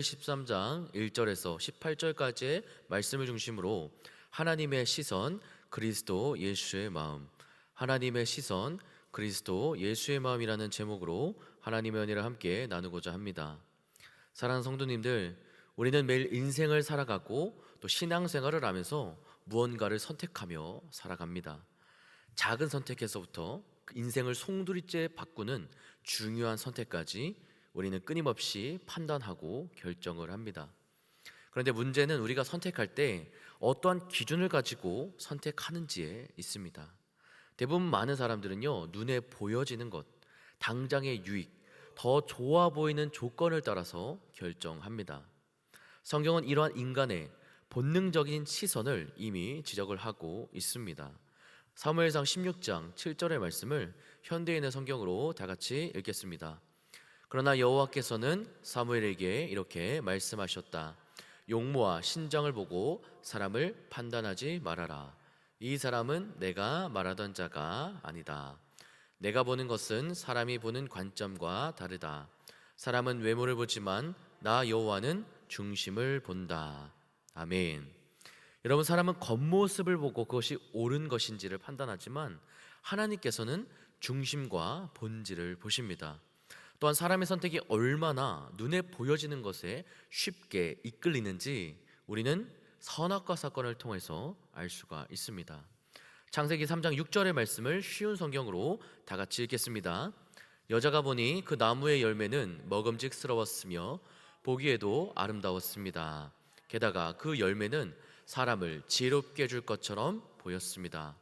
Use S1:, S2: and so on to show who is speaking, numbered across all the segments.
S1: 13장 1절에서 18절까지의 말씀을 중심으로 하나님의 시선, 그리스도 예수의 마음, 하나님의 시선, 그리스도 예수의 마음이라는 제목으로 하나님의 은혜를 함께 나누고자 합니다. 사랑하는 성도님들, 우리는 매일 인생을 살아가고 또 신앙생활을 하면서 무언가를 선택하며 살아갑니다. 작은 선택에서부터 인생을 송두리째 바꾸는 중요한 선택까지 우리는 끊임없이 판단하고 결정을 합니다. 그런데 문제는 우리가 선택할 때 어떠한 기준을 가지고 선택하는지에 있습니다. 대부분 많은 사람들은요, 눈에 보여지는 것, 당장의 유익, 더 좋아 보이는 조건을 따라서 결정합니다. 성경은 이러한 인간의 본능적인 시선을 이미 지적을 하고 있습니다. 사무엘상 16장 7절의 말씀을 현대인의 성경으로 다 같이 읽겠습니다. 그러나 여호와께서는 사무엘에게 이렇게 말씀하셨다. 용모와 신장을 보고 사람을 판단하지 말아라. 이 사람은 내가 말하던 자가 아니다. 내가 보는 것은 사람이 보는 관점과 다르다. 사람은 외모를 보지만 나 여호와는 중심을 본다. 아멘. 여러분, 사람은 겉모습을 보고 그것이 옳은 것인지를 판단하지만 하나님께서는 중심과 본질을 보십니다. 또한 사람의 선택이 얼마나 눈에 보여지는 것에 쉽게 이끌리는지 우리는 선악과 사건을 통해서 알 수가 있습니다. 창세기 3장 6절의 말씀을 쉬운 성경으로 다 같이 읽겠습니다. 여자가 보니 그 나무의 열매는 먹음직스러웠으며 보기에도 아름다웠습니다. 게다가 그 열매는 사람을 지혜롭게 해줄 것처럼 보였습니다.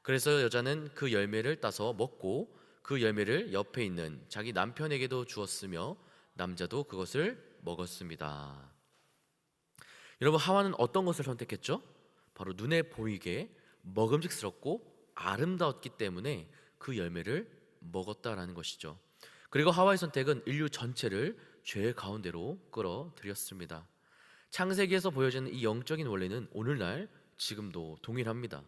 S1: 그래서 여자는 그 열매를 따서 먹고 그 열매를 옆에 있는 자기 남편에게도 주었으며 남자도 그것을 먹었습니다. 여러분, 하와는 어떤 것을 선택했죠? 바로 눈에 보이게 먹음직스럽고 아름다웠기 때문에 그 열매를 먹었다라는 것이죠. 그리고 하와의 선택은 인류 전체를 죄 가운데로 끌어들였습니다. 창세기에서 보여지는 이 영적인 원리는 오늘날 지금도 동일합니다.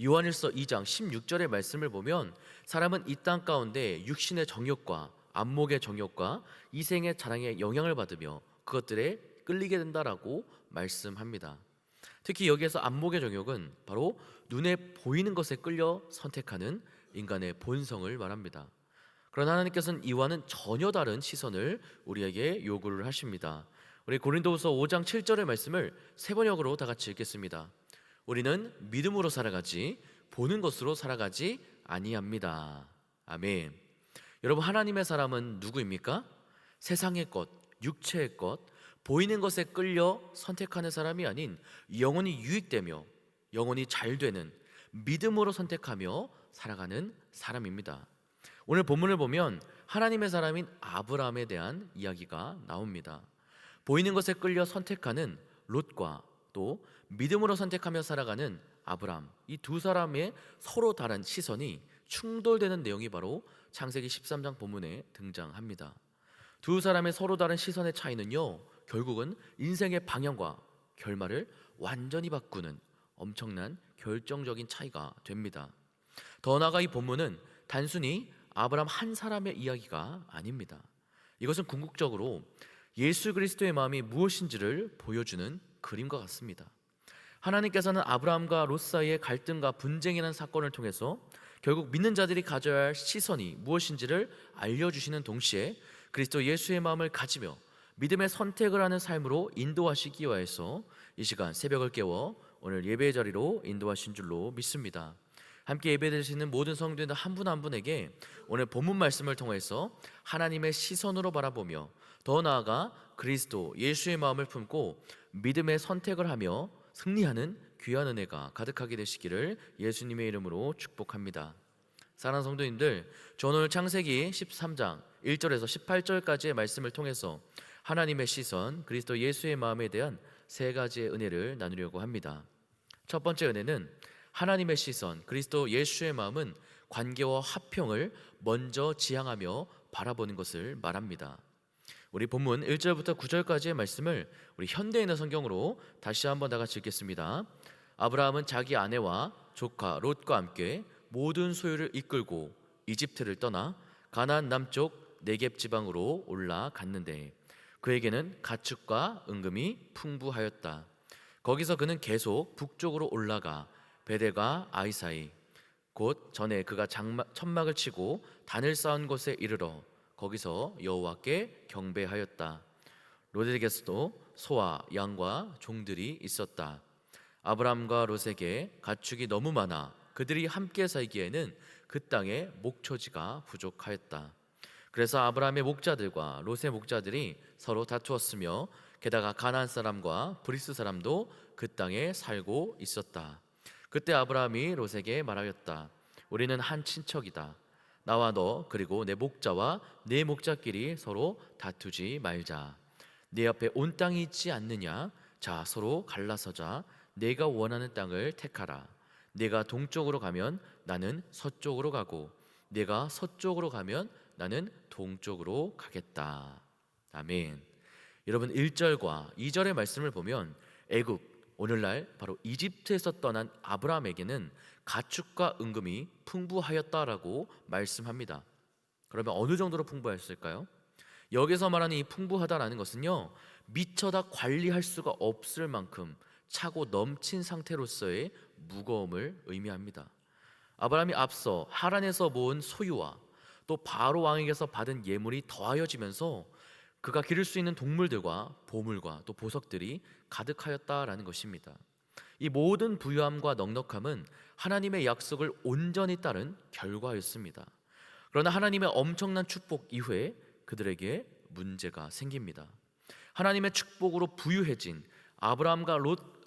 S1: 요한일서 2장 16절의 말씀을 보면 사람은 이 땅 가운데 육신의 정욕과 안목의 정욕과 이생의 자랑에 영향을 받으며 그것들에 끌리게 된다라고 말씀합니다. 특히 여기에서 안목의 정욕은 바로 눈에 보이는 것에 끌려 선택하는 인간의 본성을 말합니다. 그러나 하나님께서는 이와는 전혀 다른 시선을 우리에게 요구를 하십니다. 우리 고린도후서 5장 7절의 말씀을 세 번역으로 다 같이 읽겠습니다. 우리는 믿음으로 살아가지 보는 것으로 살아가지 아니합니다. 아멘. 여러분, 하나님의 사람은 누구입니까? 세상의 것, 육체의 것, 보이는 것에 끌려 선택하는 사람이 아닌 영원히 유익되며 영원히 잘 되는 믿음으로 선택하며 살아가는 사람입니다. 오늘 본문을 보면 하나님의 사람인 아브라함에 대한 이야기가 나옵니다. 보이는 것에 끌려 선택하는 롯과 또 믿음으로 선택하며 살아가는 아브라함, 이 두 사람의 서로 다른 시선이 충돌되는 내용이 바로 창세기 13장 본문에 등장합니다. 두 사람의 서로 다른 시선의 차이는요, 결국은 인생의 방향과 결말을 완전히 바꾸는 엄청난 결정적인 차이가 됩니다. 더 나아가 이 본문은 단순히 아브라함 한 사람의 이야기가 아닙니다. 이것은 궁극적으로 예수 그리스도의 마음이 무엇인지를 보여주는 그림과 같습니다. 하나님께서는 아브라함과 롯 사이의 갈등과 분쟁이라는 사건을 통해서 결국 믿는 자들이 가져야 할 시선이 무엇인지를 알려주시는 동시에 그리스도 예수의 마음을 가지며 믿음의 선택을 하는 삶으로 인도하시기 위해서 이 시간 새벽을 깨워 오늘 예배의 자리로 인도하신 줄로 믿습니다. 함께 예배드리시는 모든 성도들 한 분 한 분에게 오늘 본문 말씀을 통해서 하나님의 시선으로 바라보며 더 나아가 그리스도 예수의 마음을 품고 믿음의 선택을 하며 승리하는 귀한 은혜가 가득하게 되시기를 예수님의 이름으로 축복합니다. 사랑하는 성도님들, 저는 오늘 창세기 13장 1절에서 18절까지의 말씀을 통해서 하나님의 시선, 그리스도 예수의 마음에 대한 세 가지의 은혜를 나누려고 합니다. 첫 번째 은혜는 하나님의 시선, 그리스도 예수의 마음은 관계와 화평을 먼저 지향하며 바라보는 것을 말합니다. 우리 본문 1절부터 9절까지의 말씀을 우리 현대인의 성경으로 다시 한번 다 같이 읽겠습니다. 아브라함은 자기 아내와 조카 롯과 함께 모든 소유를 이끌고 이집트를 떠나 가나안 남쪽 네겝 지방으로 올라갔는데 그에게는 가축과 은금이 풍부하였다. 거기서 그는 계속 북쪽으로 올라가 베델과 아이 사이 곧 전에 그가 천막을 치고 단을 쌓은 곳에 이르러 거기서 여호와께 경배하였다. 롯에게서도 소와 양과 종들이 있었다. 아브람과 롯에게 가축이 너무 많아 그들이 함께 살기에는 그 땅에 목초지가 부족하였다. 그래서 아브람의 목자들과 롯의 목자들이 서로 다투었으며 게다가 가나안 사람과 브리스 사람도 그 땅에 살고 있었다. 그때 아브라함이 롯에게 말하였다. 우리는 한 친척이다. 나와 너 그리고 내 목자와 내 목자끼리 서로 다투지 말자. 내 앞에 온 땅이 있지 않느냐? 자, 서로 갈라서자. 내가 원하는 땅을 택하라. 내가 동쪽으로 가면 나는 서쪽으로 가고 내가 서쪽으로 가면 나는 동쪽으로 가겠다. 아멘. 여러분 1절과 2절의 말씀을 보면 애굽, 오늘날 바로 이집트에서 떠난 아브라함에게는 가축과 은금이 풍부하였다라고 말씀합니다. 그러면 어느 정도로 풍부했을까요? 여기서 말하는 이 풍부하다라는 것은요, 미처 다 관리할 수가 없을 만큼 차고 넘친 상태로서의 무거움을 의미합니다. 아브라함이 앞서 하란에서 모은 소유와 또 바로 왕에게서 받은 예물이 더하여지면서 그가 기를 수 있는 동물들과 보물과 또 보석들이 가득하였다라는 것입니다. 이 모든 부유함과 넉넉함은 하나님의 약속을 온전히 따른 결과였습니다. 그러나 하나님의 엄청난 축복 이후에 그들에게 문제가 생깁니다. 하나님의 축복으로 부유해진 아브라함과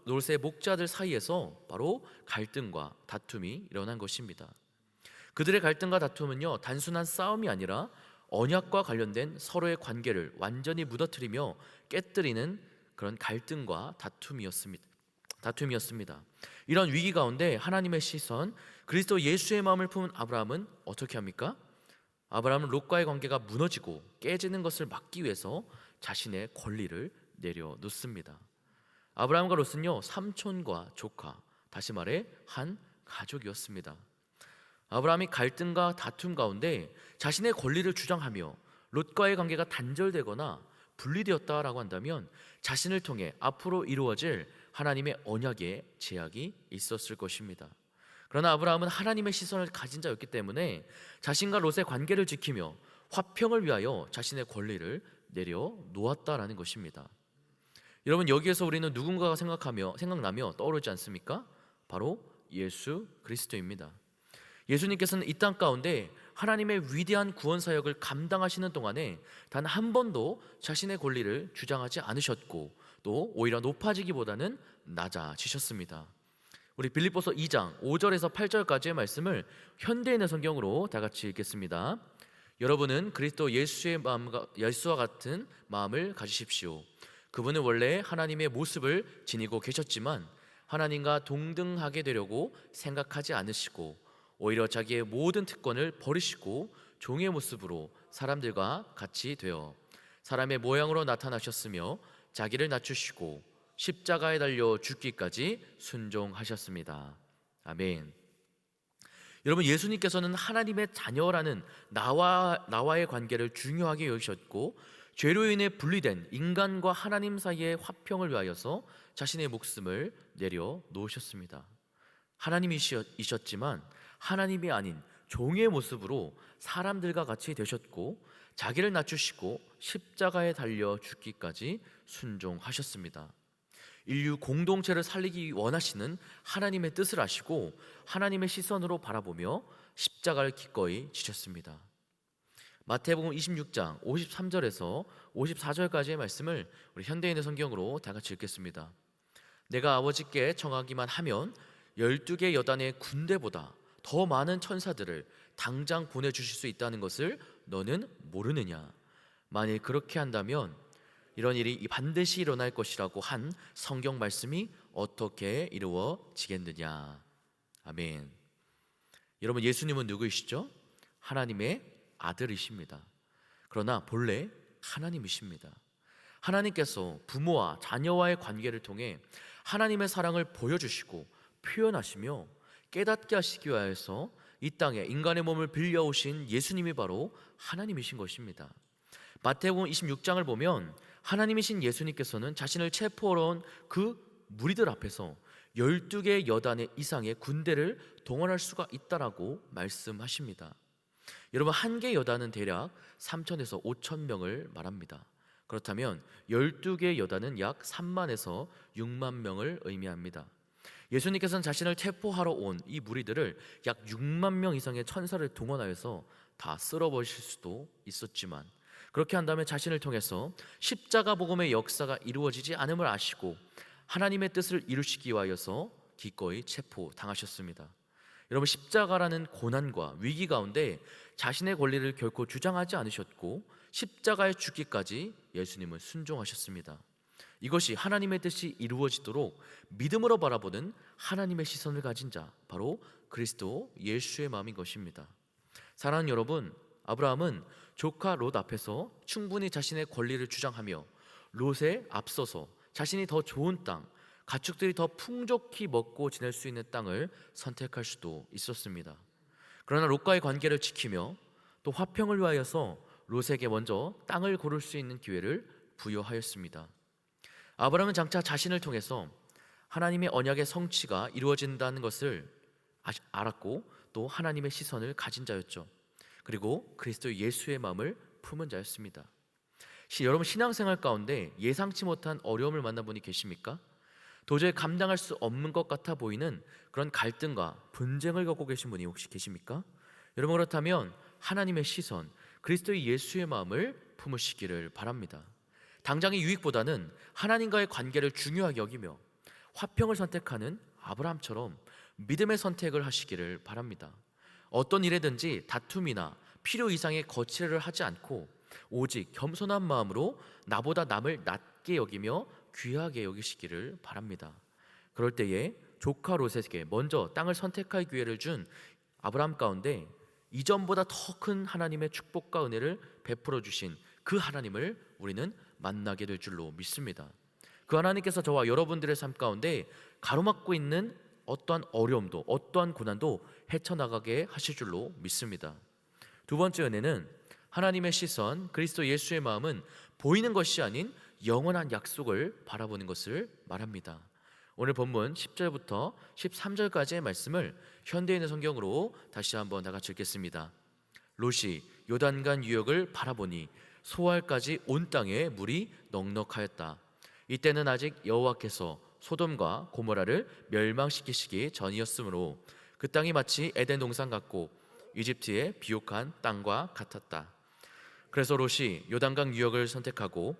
S1: 롯의 목자들 사이에서 바로 갈등과 다툼이 일어난 것입니다. 그들의 갈등과 다툼은요, 단순한 싸움이 아니라 언약과 관련된 서로의 관계를 완전히 무너뜨리며 깨뜨리는 그런 갈등과 다툼이었습니다. 이런 위기 가운데 하나님의 시선, 그리스도 예수의 마음을 품은 아브라함은 어떻게 합니까? 아브라함은 롯과의 관계가 무너지고 깨지는 것을 막기 위해서 자신의 권리를 내려놓습니다. 아브라함과 롯은요, 삼촌과 조카, 다시 말해 한 가족이었습니다. 아브라함이 갈등과 다툼 가운데 자신의 권리를 주장하며 롯과의 관계가 단절되거나 분리되었다라고 한다면 자신을 통해 앞으로 이루어질 하나님의 언약에 제약이 있었을 것입니다. 그러나 아브라함은 하나님의 시선을 가진 자였기 때문에 자신과 롯의 관계를 지키며 화평을 위하여 자신의 권리를 내려놓았다라는 것입니다. 여러분, 여기에서 우리는 누군가가 생각나며 떠오르지 않습니까? 바로 예수 그리스도입니다. 예수님께서는 이 땅 가운데 하나님의 위대한 구원 사역을 감당하시는 동안에 단 한 번도 자신의 권리를 주장하지 않으셨고 또 오히려 높아지기보다는 낮아지셨습니다. 우리 빌립보서 2장 5절에서 8절까지의 말씀을 현대인의 성경으로 다 같이 읽겠습니다. 여러분은 그리스도 예수와 같은 마음을 가지십시오. 그분은 원래 하나님의 모습을 지니고 계셨지만 하나님과 동등하게 되려고 생각하지 않으시고 오히려 자기의 모든 특권을 버리시고 종의 모습으로 사람들과 같이 되어 사람의 모양으로 나타나셨으며 자기를 낮추시고 십자가에 달려 죽기까지 순종하셨습니다. 아멘. 여러분, 예수님께서는 하나님의 자녀라는 나와의 관계를 중요하게 여기셨고 죄로 인해 분리된 인간과 하나님 사이의 화평을 위하여서 자신의 목숨을 내려놓으셨습니다. 하나님이셨지만 하나님이 아닌 종의 모습으로 사람들과 같이 되셨고 자기를 낮추시고 십자가에 달려 죽기까지 순종하셨습니다. 인류 공동체를 살리기 원하시는 하나님의 뜻을 아시고 하나님의 시선으로 바라보며 십자가를 기꺼이 지셨습니다. 마태복음 26장 53절에서 54절까지의 말씀을 우리 현대인의 성경으로 다 같이 읽겠습니다. 내가 아버지께 청하기만 하면 12개 여단의 군대보다 더 많은 천사들을 당장 보내주실 수 있다는 것을 너는 모르느냐? 만일 그렇게 한다면 이런 일이 반드시 일어날 것이라고 한 성경 말씀이 어떻게 이루어지겠느냐? 아멘. 여러분, 예수님은 누구이시죠? 하나님의 아들이십니다. 그러나 본래 하나님이십니다. 하나님께서 부모와 자녀와의 관계를 통해 하나님의 사랑을 보여주시고 표현하시며 깨닫게 하시기 위하여서 이 땅에 인간의 몸을 빌려오신 예수님이 바로 하나님이신 것입니다. 마태복음 26장을 보면 하나님이신 예수님께서는 자신을 체포하러 온 그 무리들 앞에서 12개 여단의 이상의 군대를 동원할 수가 있다라고 말씀하십니다. 여러분, 한 개 여단은 대략 3천에서 5천 명을 말합니다. 그렇다면 12개 여단은 약 3만에서 6만 명을 의미합니다. 예수님께서는 자신을 체포하러 온 이 무리들을 약 6만 명 이상의 천사를 동원하여서 다 쓸어버리실 수도 있었지만, 그렇게 한다면 자신을 통해서 십자가 복음의 역사가 이루어지지 않음을 아시고 하나님의 뜻을 이루시기 위하여서 기꺼이 체포당하셨습니다. 여러분, 십자가라는 고난과 위기 가운데 자신의 권리를 결코 주장하지 않으셨고 십자가에 죽기까지 예수님은 순종하셨습니다. 이것이 하나님의 뜻이 이루어지도록 믿음으로 바라보는 하나님의 시선을 가진 자, 바로 그리스도 예수의 마음인 것입니다. 사랑하는 여러분, 아브라함은 조카 롯 앞에서 충분히 자신의 권리를 주장하며 롯에 앞서서 자신이 더 좋은 땅, 가축들이 더 풍족히 먹고 지낼 수 있는 땅을 선택할 수도 있었습니다. 그러나 롯과의 관계를 지키며 또 화평을 위하여서 롯에게 먼저 땅을 고를 수 있는 기회를 부여하였습니다. 아브라함은 장차 자신을 통해서 하나님의 언약의 성취가 이루어진다는 것을 알았고 또 하나님의 시선을 가진 자였죠. 그리고 그리스도 예수의 마음을 품은 자였습니다. 여러분, 신앙생활 가운데 예상치 못한 어려움을 만난 분이 계십니까? 도저히 감당할 수 없는 것 같아 보이는 그런 갈등과 분쟁을 겪고 계신 분이 혹시 계십니까? 여러분, 그렇다면 하나님의 시선, 그리스도 예수의 마음을 품으시기를 바랍니다. 당장의 유익보다는 하나님과의 관계를 중요하게 여기며 화평을 선택하는 아브라함처럼 믿음의 선택을 하시기를 바랍니다. 어떤 일에든지 다툼이나 필요 이상의 거칠을 하지 않고 오직 겸손한 마음으로 나보다 남을 낮게 여기며 귀하게 여기시기를 바랍니다. 그럴 때에 조카 롯에게 먼저 땅을 선택할 기회를 준 아브라함 가운데 이전보다 더 큰 하나님의 축복과 은혜를 베풀어 주신 그 하나님을 우리는 만나게 될 줄로 믿습니다. 그 하나님께서 저와 여러분들의 삶 가운데 가로막고 있는 어떠한 어려움도 어떠한 고난도 헤쳐나가게 하실 줄로 믿습니다. 두 번째 은혜는 하나님의 시선, 그리스도 예수의 마음은 보이는 것이 아닌 영원한 약속을 바라보는 것을 말합니다. 오늘 본문 10절부터 13절까지의 말씀을 현대인의 성경으로 다시 한번 다 같이 읽겠습니다. 롯이 요단강 유역을 바라보니 소알까지 온 땅에 물이 넉넉하였다. 이때는 아직 여호와께서 소돔과 고모라를 멸망시키시기 전이었으므로 그 땅이 마치 에덴 동산 같고 이집트의 비옥한 땅과 같았다. 그래서 롯이 요단강 유역을 선택하고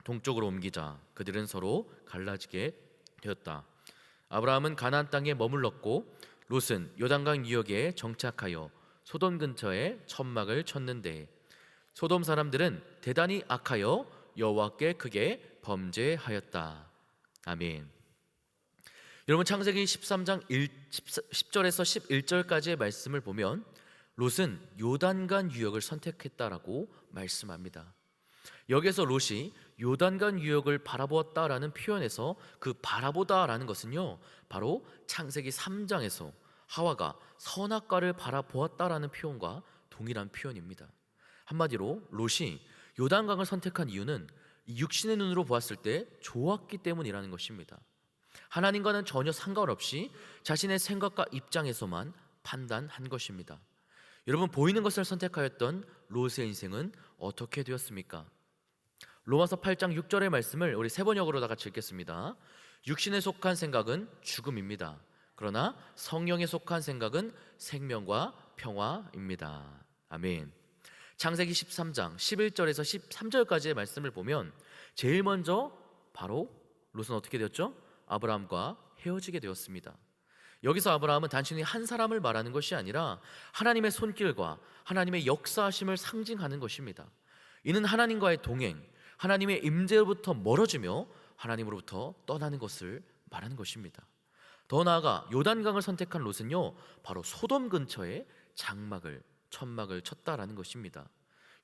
S1: 동쪽으로 옮기자 그들은 서로 갈라지게 되었다. 아브라함은 가나안 땅에 머물렀고 롯은 요단강 유역에 정착하여 소돔 근처에 천막을 쳤는데 소돔 사람들은 대단히 악하여 여호와께 크게 범죄하였다. 아멘. 여러분, 창세기 13장 10절에서 11절까지의 말씀을 보면 롯은 요단강 유역을 선택했다라고 말씀합니다. 여기서 롯이 요단강 유역을 바라보았다라는 표현에서 그 바라보다라는 것은요, 바로 창세기 3장에서 하와가 선악과를 바라보았다라는 표현과 동일한 표현입니다. 한마디로 롯이 요단강을 선택한 이유는 육신의 눈으로 보았을 때 좋았기 때문이라는 것입니다. 하나님과는 전혀 상관없이 자신의 생각과 입장에서만 판단한 것입니다. 여러분, 보이는 것을 선택하였던 롯의 인생은 어떻게 되었습니까? 로마서 8장 6절의 말씀을 우리 세 번역으로 다 같이 읽겠습니다. 육신에 속한 생각은 죽음입니다. 그러나 성령에 속한 생각은 생명과 평화입니다. 아멘. 창세기 13장 11절에서 13절까지의 말씀을 보면 제일 먼저 바로 롯은 어떻게 되었죠? 아브라함과 헤어지게 되었습니다. 여기서 아브라함은 단순히 한 사람을 말하는 것이 아니라 하나님의 손길과 하나님의 역사하심을 상징하는 것입니다. 이는 하나님과의 동행, 하나님의 임재로부터 멀어지며 하나님으로부터 떠나는 것을 말하는 것입니다. 더 나아가 요단강을 선택한 롯은요, 바로 소돔 근처에 천막을 쳤다라는 것입니다.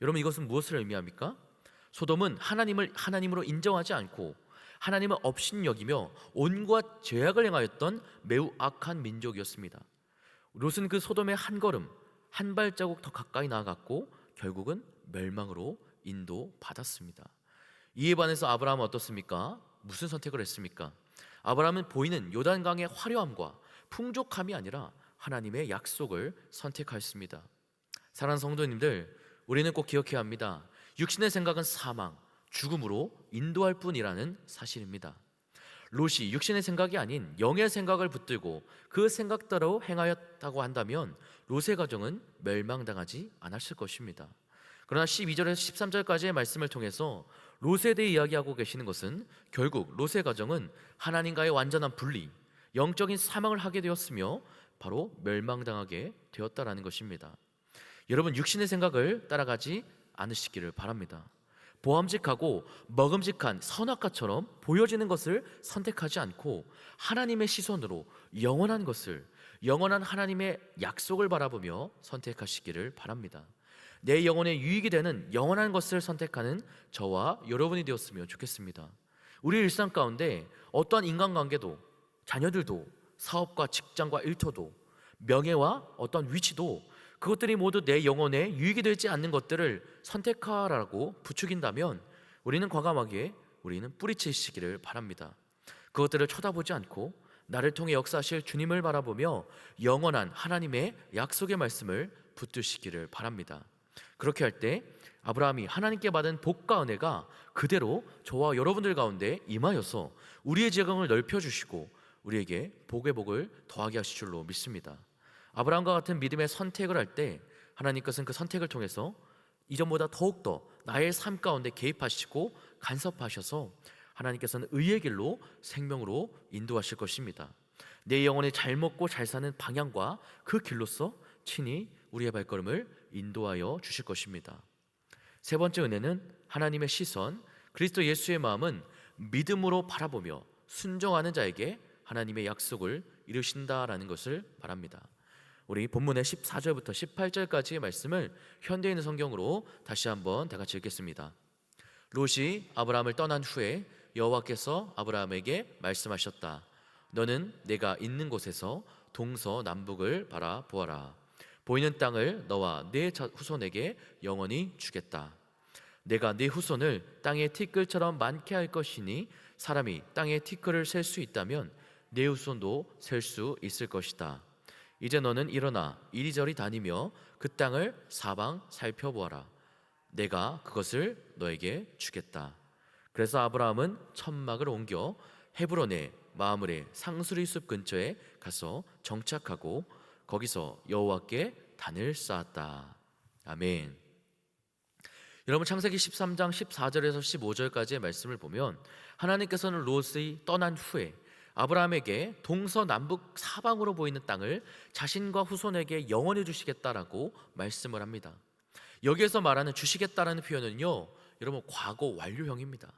S1: 여러분, 이것은 무엇을 의미합니까? 소돔은 하나님을 하나님으로 인정하지 않고 하나님을 업신여기며 온갖 죄악을 행하였던 매우 악한 민족이었습니다. 롯은 그 소돔의 한 걸음, 한 발자국 더 가까이 나아갔고 결국은 멸망으로 인도받았습니다. 이에 반해서 아브라함은 어떻습니까? 무슨 선택을 했습니까? 아브라함은 보이는 요단강의 화려함과 풍족함이 아니라 하나님의 약속을 선택하였습니다. 사랑하는 성도님들, 우리는 꼭 기억해야 합니다. 육신의 생각은 사망, 죽음으로 인도할 뿐이라는 사실입니다. 롯이 육신의 생각이 아닌 영의 생각을 붙들고 그 생각대로 행하였다고 한다면 롯의 가정은 멸망당하지 않았을 것입니다. 그러나 12절에서 13절까지의 말씀을 통해서 롯에 대해 이야기하고 계시는 것은 결국 롯의 가정은 하나님과의 완전한 분리, 영적인 사망을 하게 되었으며 바로 멸망당하게 되었다라는 것입니다. 여러분, 육신의 생각을 따라가지 않으시기를 바랍니다. 보암직하고 먹음직한 선악과처럼 보여지는 것을 선택하지 않고 하나님의 시선으로 영원한 것을, 영원한 하나님의 약속을 바라보며 선택하시기를 바랍니다. 내 영혼에 유익이 되는 영원한 것을 선택하는 저와 여러분이 되었으면 좋겠습니다. 우리 일상 가운데 어떠한 인간관계도, 자녀들도, 사업과 직장과 일터도, 명예와 어떤 위치도, 그것들이 모두 내 영혼에 유익이 되지 않는 것들을 선택하라고 부추긴다면 우리는 과감하게 뿌리치시기를 바랍니다. 그것들을 쳐다보지 않고 나를 통해 역사하실 주님을 바라보며 영원한 하나님의 약속의 말씀을 붙드시기를 바랍니다. 그렇게 할 때 아브라함이 하나님께 받은 복과 은혜가 그대로 저와 여러분들 가운데 임하여서 우리의 지경을 넓혀주시고 우리에게 복의 복을 더하게 하실 줄로 믿습니다. 아브라함과 같은 믿음의 선택을 할 때 하나님께서는 그 선택을 통해서 이전보다 더욱더 나의 삶 가운데 개입하시고 간섭하셔서 하나님께서는 의의 길로 생명으로 인도하실 것입니다. 내 영혼이 잘 먹고 잘 사는 방향과 그 길로서 친히 우리의 발걸음을 인도하여 주실 것입니다. 세 번째 은혜는 하나님의 시선, 그리스도 예수의 마음은 믿음으로 바라보며 순종하는 자에게 하나님의 약속을 이루신다라는 것을 말합니다. 우리 본문의 14절부터 18절까지의 말씀을 현대인 성경으로 다시 한번 다 같이 읽겠습니다. 롯이 아브라함을 떠난 후에 여호와께서 아브라함에게 말씀하셨다. 너는 내가 있는 곳에서 동서남북을 바라보아라. 보이는 땅을 너와 네 후손에게 영원히 주겠다. 내가 네 후손을 땅의 티끌처럼 많게 할 것이니 사람이 땅의 티끌을 셀 수 있다면 네 후손도 셀 수 있을 것이다. 이제 너는 일어나 이리저리 다니며 그 땅을 사방 살펴보아라. 내가 그것을 너에게 주겠다. 그래서 아브라함은 천막을 옮겨 헤브론의 마므레 상수리 숲 근처에 가서 정착하고 거기서 여호와께 단을 쌓았다. 아멘. 여러분, 창세기 13장 14절에서 15절까지의 말씀을 보면 하나님께서는 롯이 떠난 후에 아브라함에게 동서남북 사방으로 보이는 땅을 자신과 후손에게 영원히 주시겠다라고 말씀을 합니다. 여기에서 말하는 주시겠다라는 표현은요, 여러분, 과거 완료형입니다.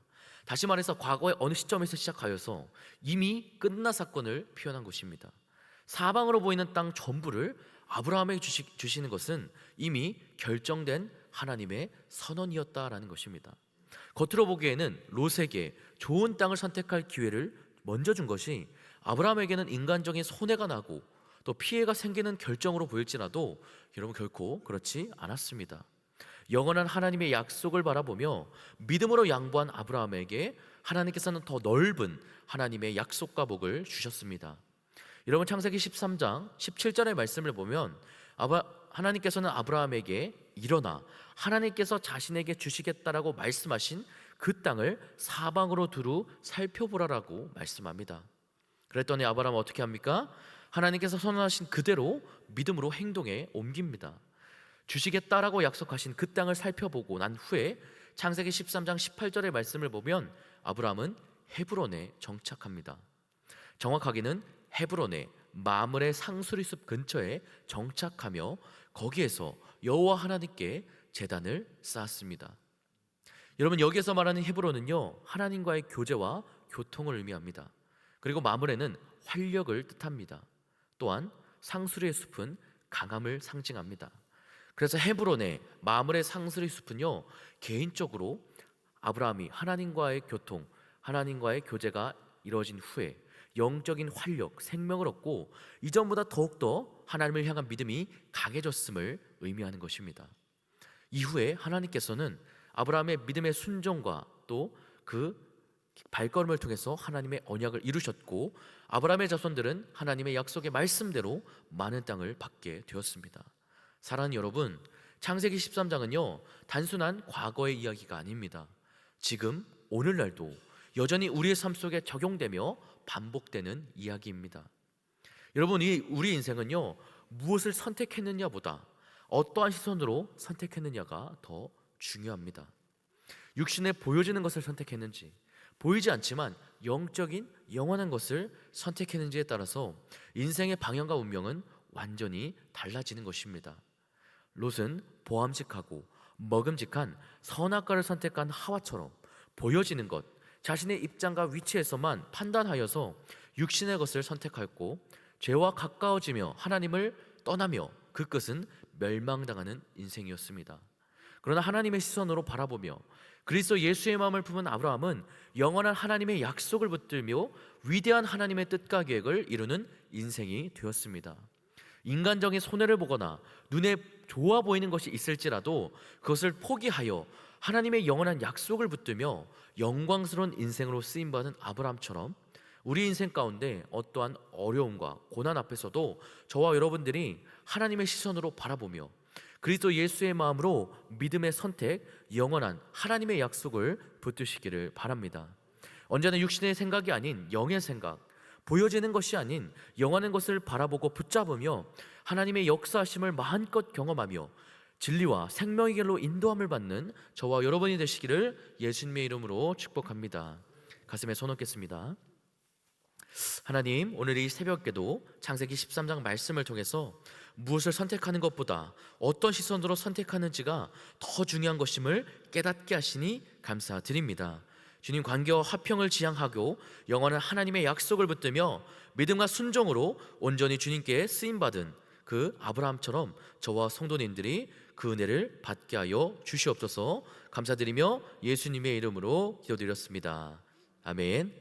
S1: 다시 말해서 과거의 어느 시점에서 시작하여서 이미 끝난 사건을 표현한 것입니다. 사방으로 보이는 땅 전부를 아브라함에게 주시는 것은 이미 결정된 하나님의 선언이었다라는 것입니다. 겉으로 보기에는 롯에게 좋은 땅을 선택할 기회를 먼저 준 것이 아브라함에게는 인간적인 손해가 나고 또 피해가 생기는 결정으로 보일지라도 여러분, 결코 그렇지 않았습니다. 영원한 하나님의 약속을 바라보며 믿음으로 양보한 아브라함에게 하나님께서는 더 넓은 하나님의 약속과 복을 주셨습니다. 여러분, 창세기 13장 17절의 말씀을 보면 하나님께서는 아브라함에게 일어나 하나님께서 자신에게 주시겠다라고 말씀하신 그 땅을 사방으로 두루 살펴보라라고 말씀합니다. 그랬더니 아브라함은 어떻게 합니까? 하나님께서 선언하신 그대로 믿음으로 행동에 옮깁니다. 주시겠다라고 약속하신 그 땅을 살펴보고 난 후에 창세기 13장 18절의 말씀을 보면 아브라함은 헤브론에 정착합니다. 정확하게는 헤브론의 마므레 상수리숲 근처에 정착하며 거기에서 여호와 하나님께 제단을 쌓았습니다. 여러분, 여기에서 말하는 헤브론은요, 하나님과의 교제와 교통을 의미합니다. 그리고 마므레는 활력을 뜻합니다. 또한 상수리의 숲은 강함을 상징합니다. 그래서 헤브론의 마므레 상수리 숲은요, 개인적으로 아브라함이 하나님과의 교통, 하나님과의 교제가 이루어진 후에 영적인 활력, 생명을 얻고 이전보다 더욱더 하나님을 향한 믿음이 강해졌음을 의미하는 것입니다. 이후에 하나님께서는 아브라함의 믿음의 순종과 또 그 발걸음을 통해서 하나님의 언약을 이루셨고, 아브라함의 자손들은 하나님의 약속의 말씀대로 많은 땅을 받게 되었습니다. 사랑하는 여러분, 창세기 13장은요 단순한 과거의 이야기가 아닙니다. 지금 오늘날도 여전히 우리의 삶 속에 적용되며 반복되는 이야기입니다. 여러분, 우리 인생은요 무엇을 선택했느냐보다 어떠한 시선으로 선택했느냐가 더 중요합니다. 육신에 보여지는 것을 선택했는지, 보이지 않지만 영적인 영원한 것을 선택했는지에 따라서 인생의 방향과 운명은 완전히 달라지는 것입니다. 롯은 보암직하고 먹음직한 선악과를 선택한 하와처럼 보여지는 것, 자신의 입장과 위치에서만 판단하여서 육신의 것을 선택하였고, 죄와 가까워지며 하나님을 떠나며 그 끝은 멸망당하는 인생이었습니다. 그러나 하나님의 시선으로 바라보며 그리스도 예수의 마음을 품은 아브라함은 영원한 하나님의 약속을 붙들며 위대한 하나님의 뜻과 계획을 이루는 인생이 되었습니다. 인간적인 손해를 보거나 눈에 좋아 보이는 것이 있을지라도 그것을 포기하여 하나님의 영원한 약속을 붙들며 영광스러운 인생으로 쓰임받은 아브라함처럼 우리 인생 가운데 어떠한 어려움과 고난 앞에서도 저와 여러분들이 하나님의 시선으로 바라보며 그리스도 예수의 마음으로 믿음의 선택, 영원한 하나님의 약속을 붙드시기를 바랍니다. 언제나 육신의 생각이 아닌 영의 생각, 보여지는 것이 아닌 영원한 것을 바라보고 붙잡으며 하나님의 역사하심을 마음껏 경험하며 진리와 생명의 길로 인도함을 받는 저와 여러분이 되시기를 예수님의 이름으로 축복합니다. 가슴에 손 얹겠습니다. 하나님, 오늘 이 새벽에도 창세기 13장 말씀을 통해서 무엇을 선택하는 것보다 어떤 시선으로 선택하는지가 더 중요한 것임을 깨닫게 하시니 감사드립니다. 주님, 관계와 화평을 지향하고 영원한 하나님의 약속을 붙들며 믿음과 순종으로 온전히 주님께 쓰임받은 그 아브라함처럼 저와 성도님들이 그 은혜를 받게 하여 주시옵소서. 감사드리며 예수님의 이름으로 기도드렸습니다. 아멘.